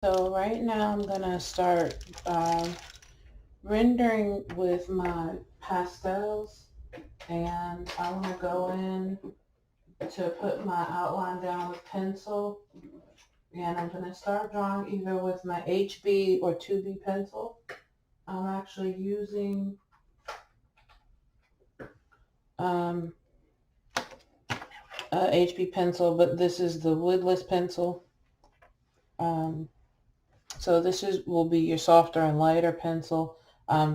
So right now I'm gonna start rendering with my pastels, and I want to go in to put my outline down with pencil, and I'm gonna start drawing either with my HB or 2B pencil. I'm actually using a HB pencil, but this is the woodless pencil. So this will be your softer and lighter pencil,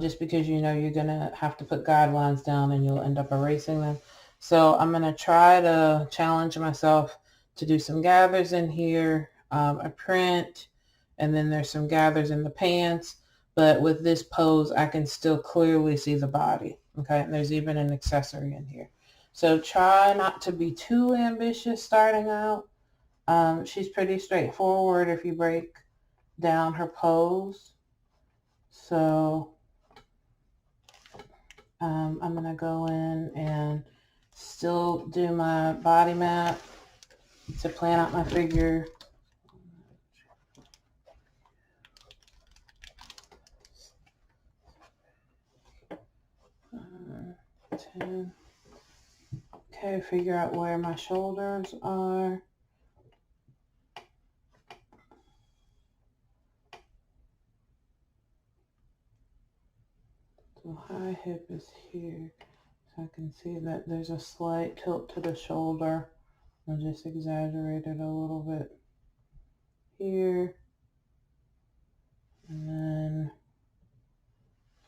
just because you know you're going to have to put guidelines down and you'll end up erasing them. So I'm going to try to challenge myself to do some gathers in here, a print, and then there's some gathers in the pants. But with this pose, I can still clearly see the body. Okay, and there's even an accessory in here. So try not to be too ambitious starting out. She's pretty straightforward if you break down her pose. So I'm going to go in and still do my body map to plan out my figure. Uh, 10. Okay, figure out where my shoulders are. So high hip is here. So I can see that there's a slight tilt to the shoulder. I'll just exaggerate it a little bit here. And then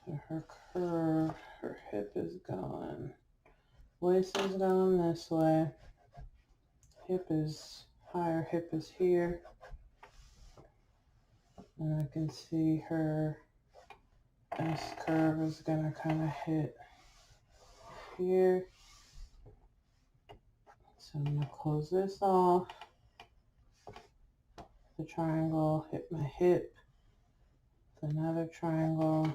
for her curve, her hip is going. Waist is going this way. Higher hip is here. And I can see her S curve is going to kind of hit here. So I'm going to close this off. The triangle, hit my hip. Another triangle.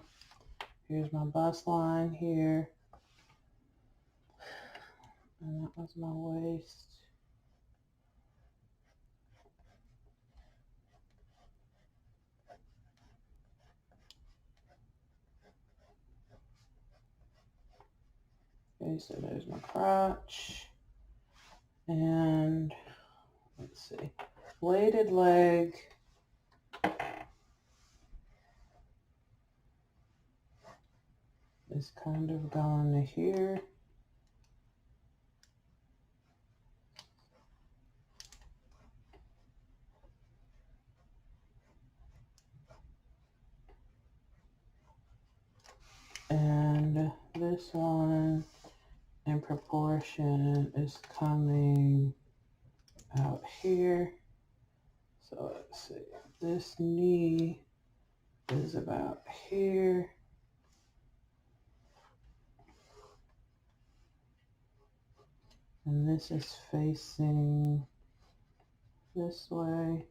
Here's my bust line here. And that was my waist. Okay, so there's my crotch. And let's see, weighted leg. Is kind of going to here. And this one in proportion is coming out here. So let's see, this knee is about here. And this is facing this way.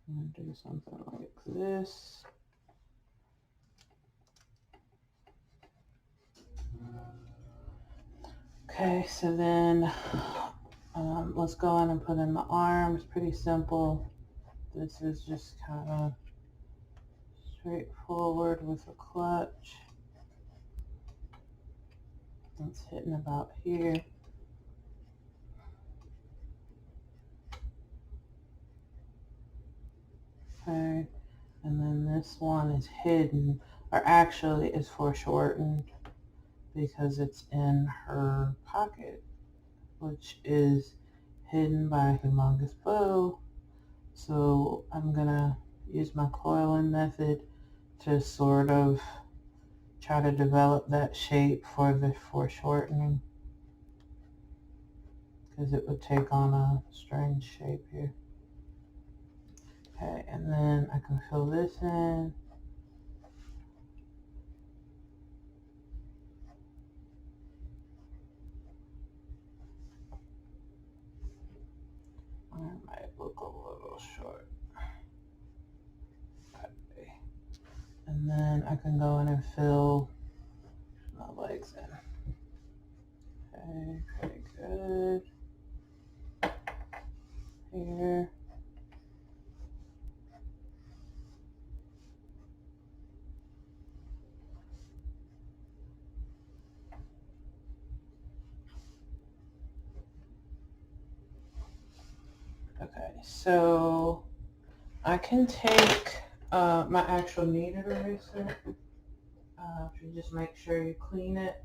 I'm going to do something like this. Okay, so then let's go in and put in the arms. Pretty simple. This is just kind of straightforward with a clutch. It's hitting about here. Okay, and then this one is hidden, or actually is foreshortened because it's in her pocket, which is hidden by a humongous bow. So I'm gonna use my coiling method to sort of try to develop that shape for the foreshortening, because it would take on a strange shape here. Okay, and then I can fill this in. I might look a little short. Okay. And then I can go in and fill my legs in. Okay, pretty good. Here. so I can take my actual kneaded eraser. You just make sure you clean it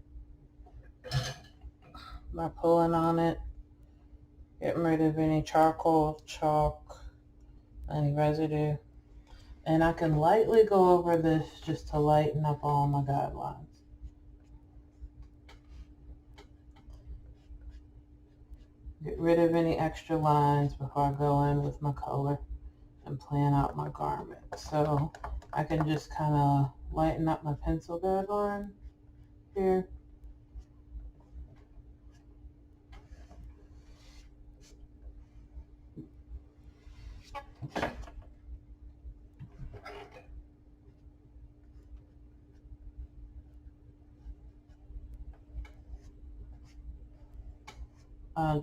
by pulling on it, getting rid of any charcoal, chalk, any residue. And I can lightly go over this just to lighten up all my guidelines. Get rid of any extra lines before I go in with my color and plan out my garment. So I can just kind of lighten up my pencil guideline here.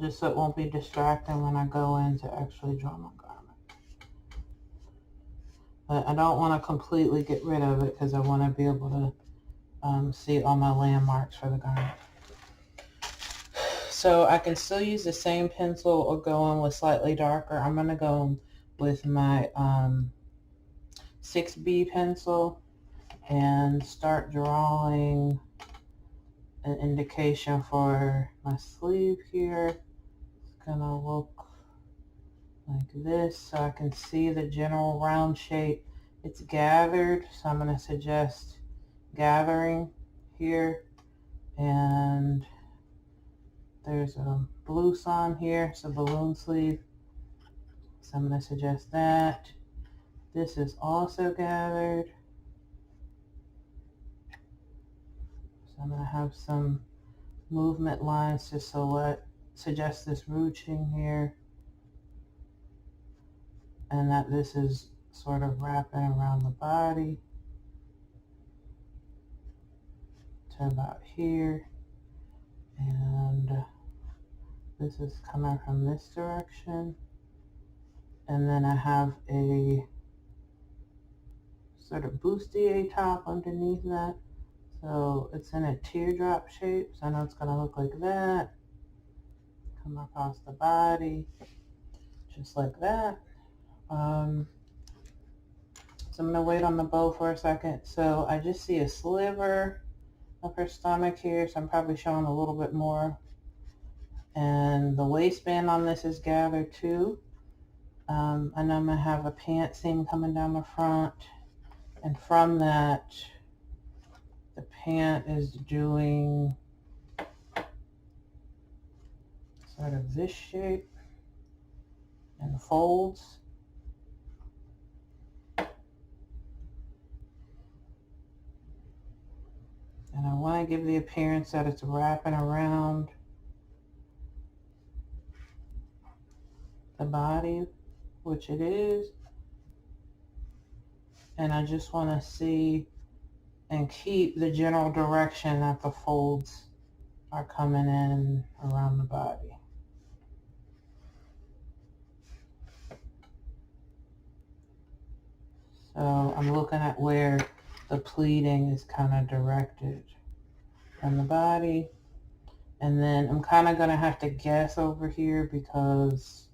Just so it won't be distracting when I go in to actually draw my garment. But I don't want to completely get rid of it because I want to be able to see all my landmarks for the garment. So I can still use the same pencil or go in with slightly darker. I'm going to go with my 6B pencil and start drawing an indication for my sleeve here. It's going to look like this so I can see the general round shape. It's gathered, so I'm going to suggest gathering here, and there's a blue sign here, it's a balloon sleeve, so I'm going to suggest that. This is also gathered, so I'm going to have some movement lines to suggest this ruching here, and that this is sort of wrapping around the body to about here, and this is coming from this direction, and then I have a sort of bustier top underneath that, so it's in a teardrop shape, so I know it's going to look like that, come across the body just like that. So I'm going to wait on the bow for a second. So I just see a sliver of her stomach here, so I'm probably showing a little bit more, and the waistband on this is gathered too. And I'm going to have a pant seam coming down the front, and from that the pant is doing sort of this shape and folds. And I want to give the appearance that it's wrapping around the body, which it is. And I just want to see and keep the general direction that the folds are coming in around the body. So I'm looking at where the pleating is kind of directed from the body. And then I'm kind of going to have to guess over here because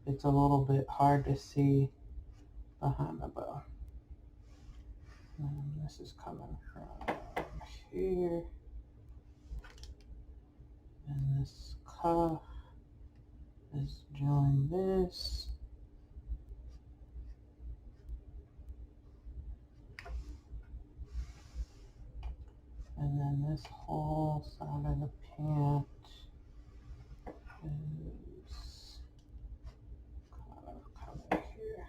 it's a little bit hard to see behind the bow. And this is coming from here. And this cuff is doing this. And then this whole side of the pant is kind of coming here.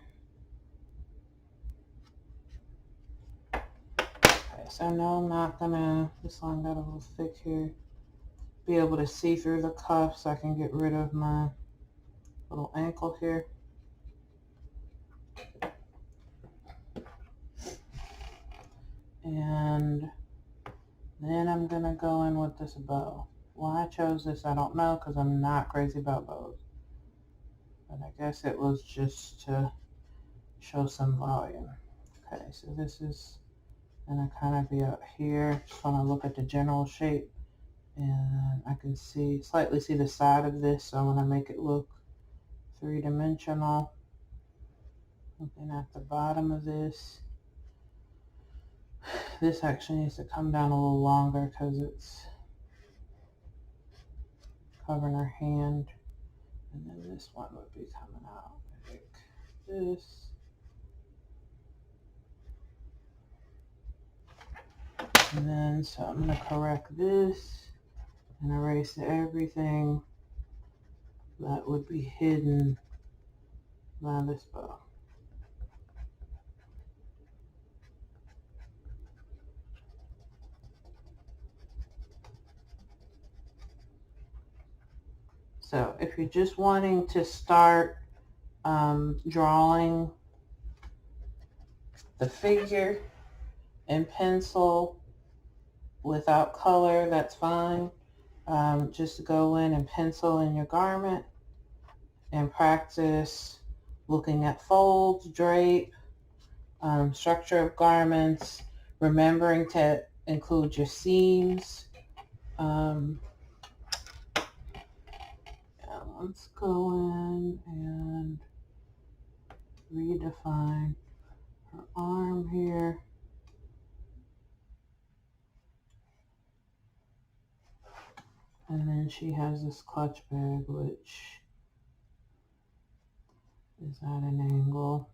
Okay, so I know I'm not gonna, this line got a little thick here, be able to see through the cuff, so I can get rid of my little ankle here. And then I'm gonna go in with this bow. Why I chose this, I don't know, because I'm not crazy about bows. But I guess it was just to show some volume. Okay, so this is gonna kind of be out here. Just want to look at the general shape And I can slightly see the side of this, so I want to make it look three-dimensional. Looking at the bottom of this. This actually needs to come down a little longer because it's covering her hand. And then this one would be coming out like this. And then, so I'm going to correct this and erase everything that would be hidden by this bow. So if you're just wanting to start drawing the figure in pencil without color, that's fine. Just go in and pencil in your garment and practice looking at folds, drape, structure of garments, remembering to include your seams. Let's go in and redefine her arm here. And then she has this clutch bag, which is at an angle.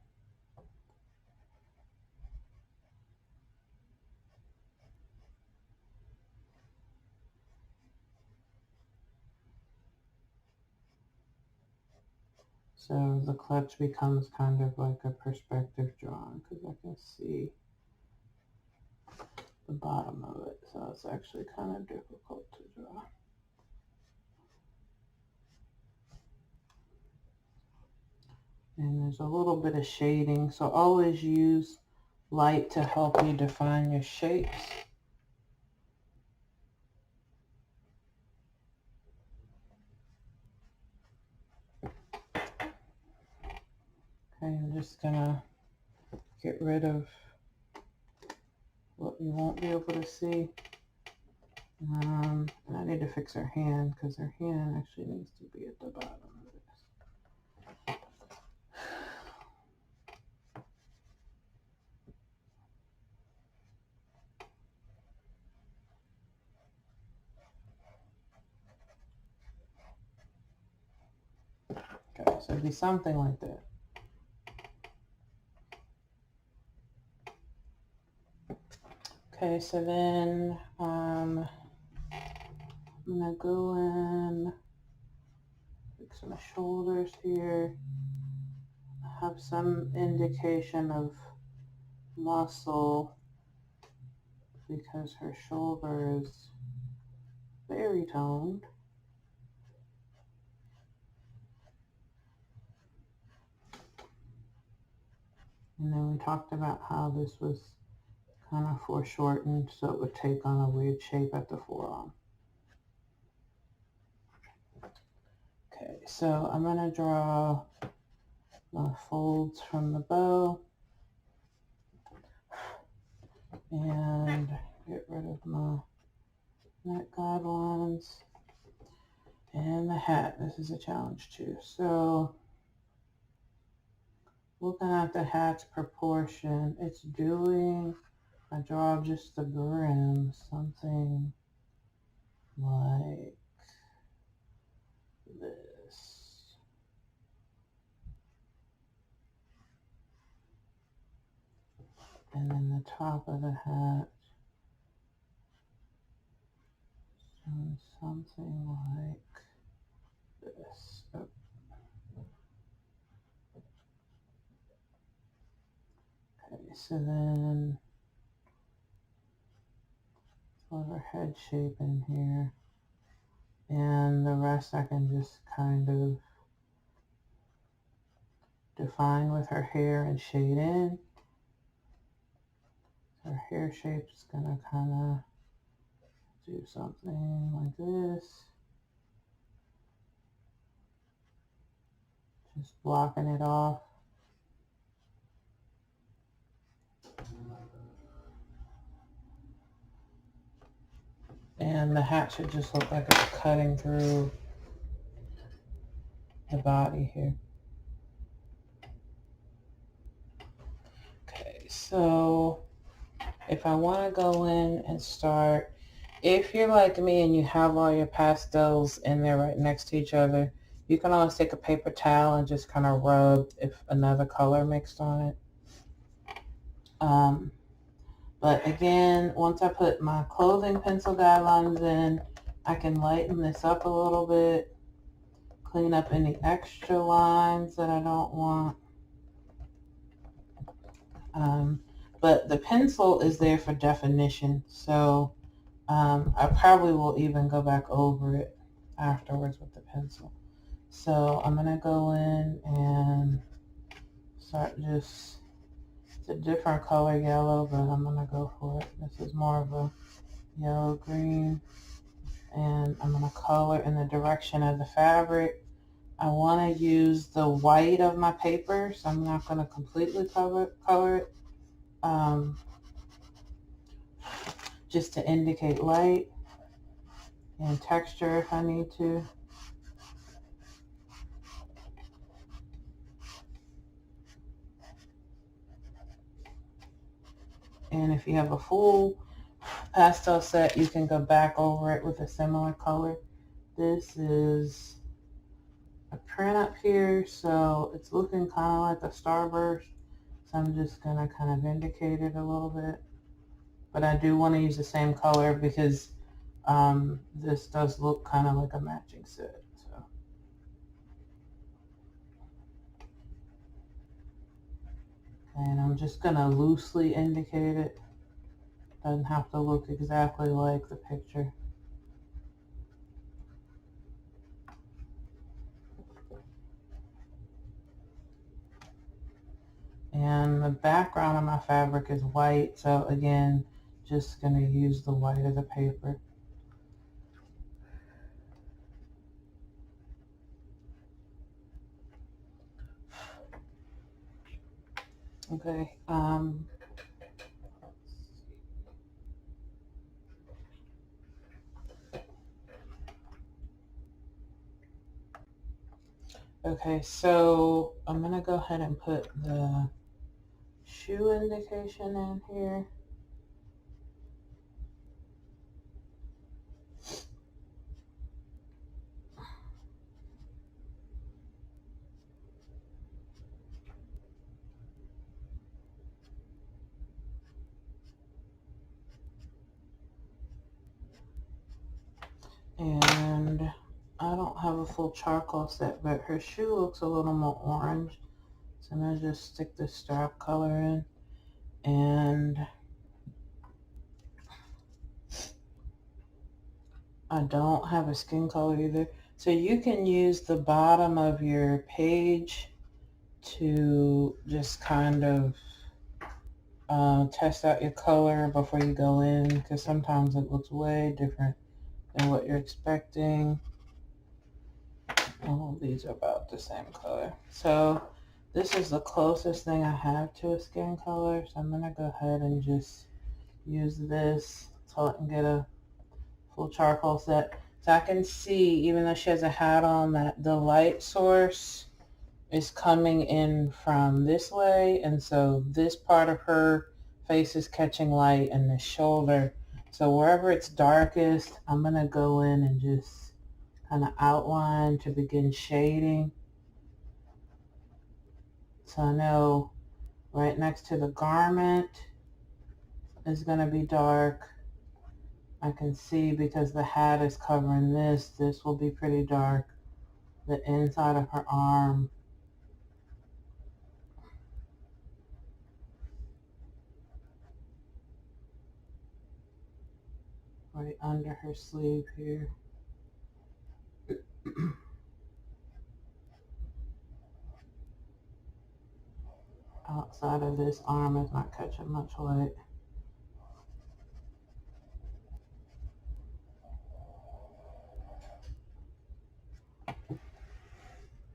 So the clutch becomes kind of like a perspective drawing because I can see the bottom of it. So it's actually kind of difficult to draw. And there's a little bit of shading. So always use light to help you define your shapes. Okay, I'm just gonna get rid of what you won't be able to see. And I need to fix her hand because her hand actually needs to be at the bottom of this. Okay, so it'd be something like that. Okay, so then I'm gonna go in, fix my shoulders here, have some indication of muscle because her shoulder is very toned. And then we talked about how this was kind of foreshortened so it would take on a weird shape at the forearm. Okay, so I'm going to draw my folds from the bow and get rid of my neck guidelines and the hat. This is a challenge too. So looking at the hat's proportion, it's doing, I draw just the brim, something like this. And then the top of the hat, something like this. Oh. Okay, so then put her head shape in here. And the rest I can just kind of define with her hair and shade in. Her hair shape is gonna kind of do something like this. Just blocking it off. And the hat should just look like it's cutting through the body here. Okay, so if I want to go in and start, if you're like me and you have all your pastels in there right next to each other, you can always take a paper towel and just kind of rub if another color mixed on it. But again, once I put my clothing pencil guidelines in, I can lighten this up a little bit, clean up any extra lines that I don't want. But the pencil is there for definition, so I probably will even go back over it afterwards with the pencil. So I'm going to go in and start just, it's a different color yellow, but I'm going to go for it. This is more of a yellow-green, and I'm going to color in the direction of the fabric. I want to use the white of my paper, so I'm not going to completely color it. Just to indicate light and texture if I need to. And if you have a full pastel set, you can go back over it with a similar color. This is a print up here, so it's looking kind of like a starburst. So I'm just going to kind of indicate it a little bit. But I do want to use the same color because this does look kind of like a matching set. So. And I'm just going to loosely indicate it. Doesn't have to look exactly like the picture. And the background of my fabric is white, so again, just going to use the white of the paper. Okay. Okay, so I'm going to go ahead and put the shoe indication in here. And I don't have a full charcoal set, but her shoe looks a little more orange. So I'm going to just stick the strap color in. And I don't have a skin color either. So you can use the bottom of your page to just kind of test out your color before you go in, because sometimes it looks way different than what you're expecting. All these are about the same color. So this is the closest thing I have to a skin color. So I'm going to go ahead and just use this so I can get a full charcoal set. So I can see, even though she has a hat on, that the light source is coming in from this way, and so this part of her face is catching light and the shoulder. So wherever it's darkest, I'm going to go in and just kind of outline to begin shading. So I know right next to the garment is going to be dark. I can see because the hat is covering this, this will be pretty dark. The inside of her arm, right under her sleeve here. Outside of this arm is not catching much light.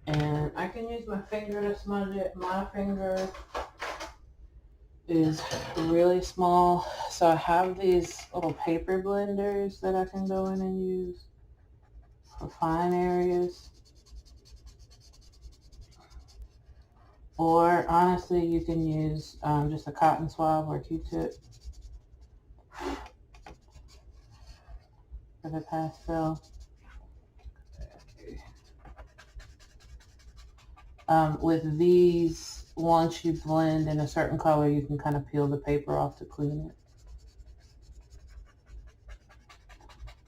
And I can use my finger to smudge it. My finger is really small. So I have these little paper blenders that I can go in and use for fine areas. Or honestly, you can use just a cotton swab or Q-tip for the pastel. With these, once you blend in a certain color, you can kind of peel the paper off to clean it.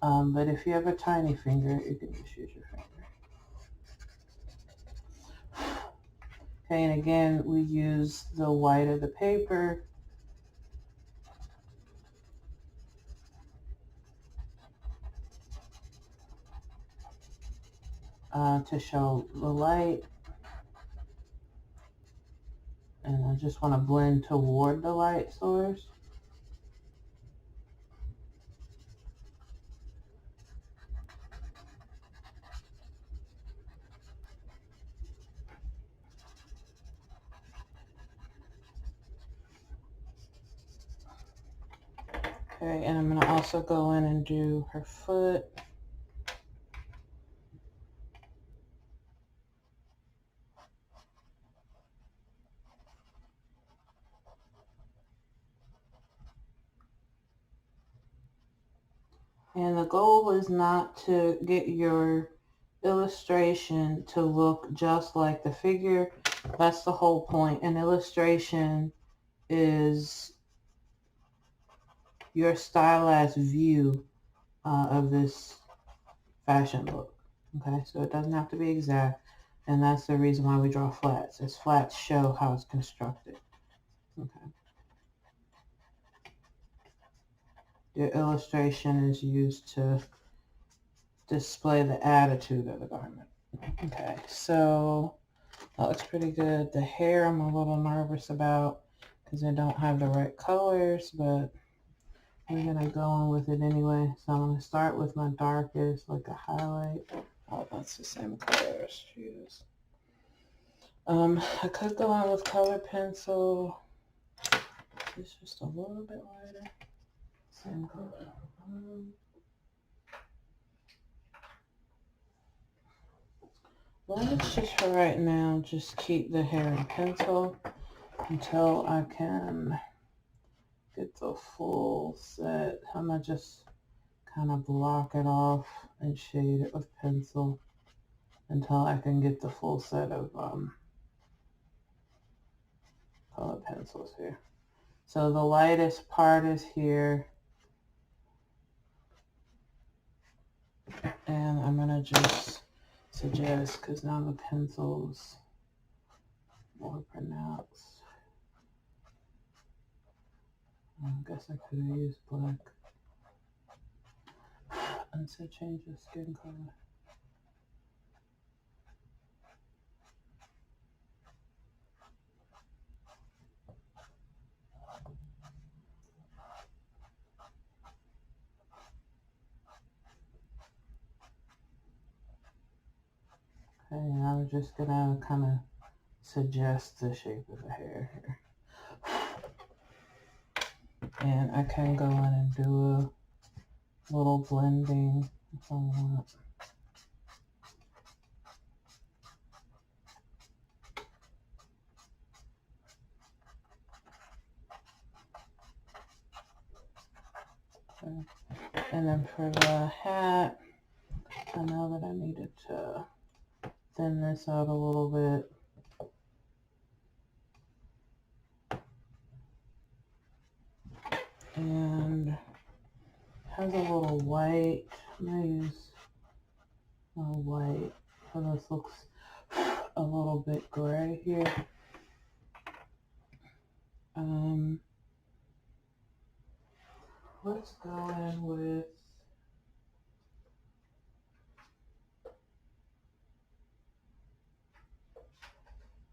But if you have a tiny finger, you can just use your finger. Okay, and again, we use the white of the paper to show the light. And I just want to blend toward the light source. Okay, and I'm going to also go in and do her foot. And the goal is not to get your illustration to look just like the figure. That's the whole point. An illustration is your stylized view of this fashion look. Okay, so it doesn't have to be exact. And that's the reason why we draw flats, as flats show how it's constructed. Okay. Your illustration is used to display the attitude of the garment. Okay, so that looks pretty good. The hair I'm a little nervous about because I don't have the right colors, but we're going to go on with it anyway. So I'm going to start with my darkest, like a highlight. Oh, that's the same color as she is. I could go on with color pencil. It's just a little bit lighter. Same color. Let's just for right now just keep the hair in pencil until I can get the full set. I'm gonna just kind of block it off and shade it with pencil until I can get the full set of color pencils here. So the lightest part is here, and I'm gonna just suggest, because now the pencil's more pronounced. I guess I could have used black. And so change the skin color. Okay, and I'm just gonna kind of suggest the shape of the hair here. And I can go in and do a little blending if I want. Okay. And then for the hat, I know that I needed to thin this out a little bit. And has a little white. I'm gonna use a white. So this looks a little bit gray here. Let's go in with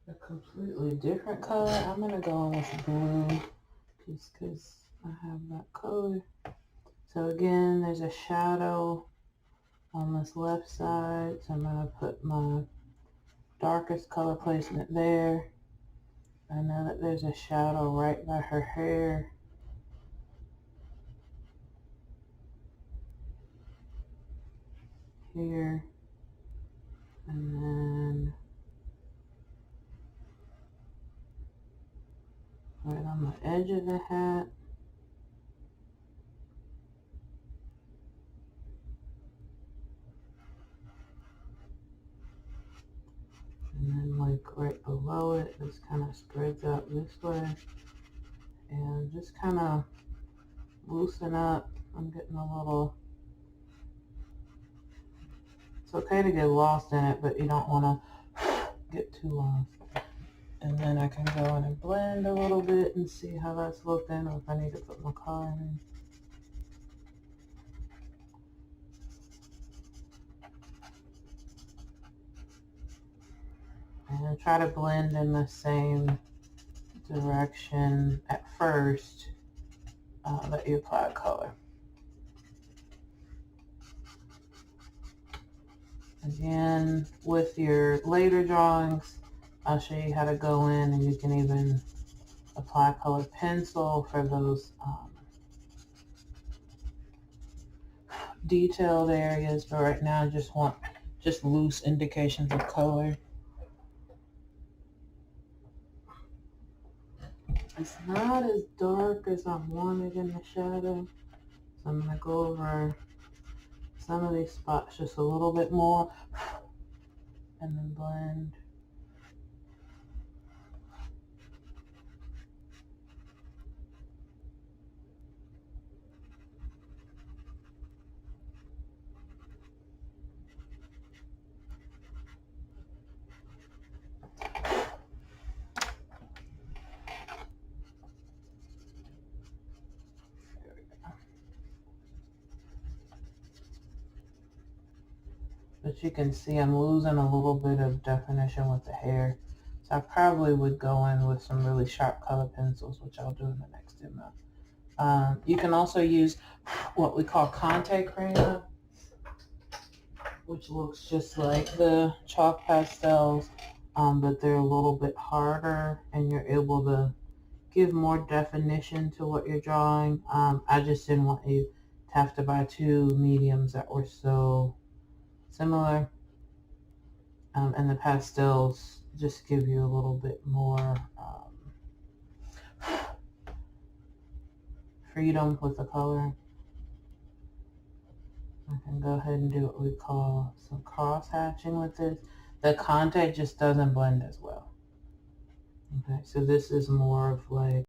a completely different color. I'm gonna go in with blue just because I have that color. So again, there's a shadow on this left side. So I'm gonna put my darkest color placement there. I know that there's a shadow right by her hair. Here. And then right on the edge of the hat. And then like right below it, this kind of spreads out this way. And just kind of loosen up. I'm getting a little, it's okay to get lost in it, but you don't want to get too lost. And then I can go in and blend a little bit and see how that's looking, or if I need to put more color in. And try to blend in the same direction at first that you apply color. Again, with your later drawings, I'll show you how to go in, and you can even apply colored pencil for those detailed areas, but right now I just want just loose indications of color. It's not as dark as I wanted in the shadow, so I'm going to go over some of these spots just a little bit more and then blend. But you can see I'm losing a little bit of definition with the hair. So I probably would go in with some really sharp color pencils, which I'll do in the next demo. You can also use what we call Conte crayon, which looks just like the chalk pastels, but they're a little bit harder and you're able to give more definition to what you're drawing. I just didn't want you to have to buy two mediums that were so similar. And the pastels just give you a little bit more freedom with the color. I can go ahead and do what we call some cross hatching with this. The Conte just doesn't blend as well. Okay, so this is more of like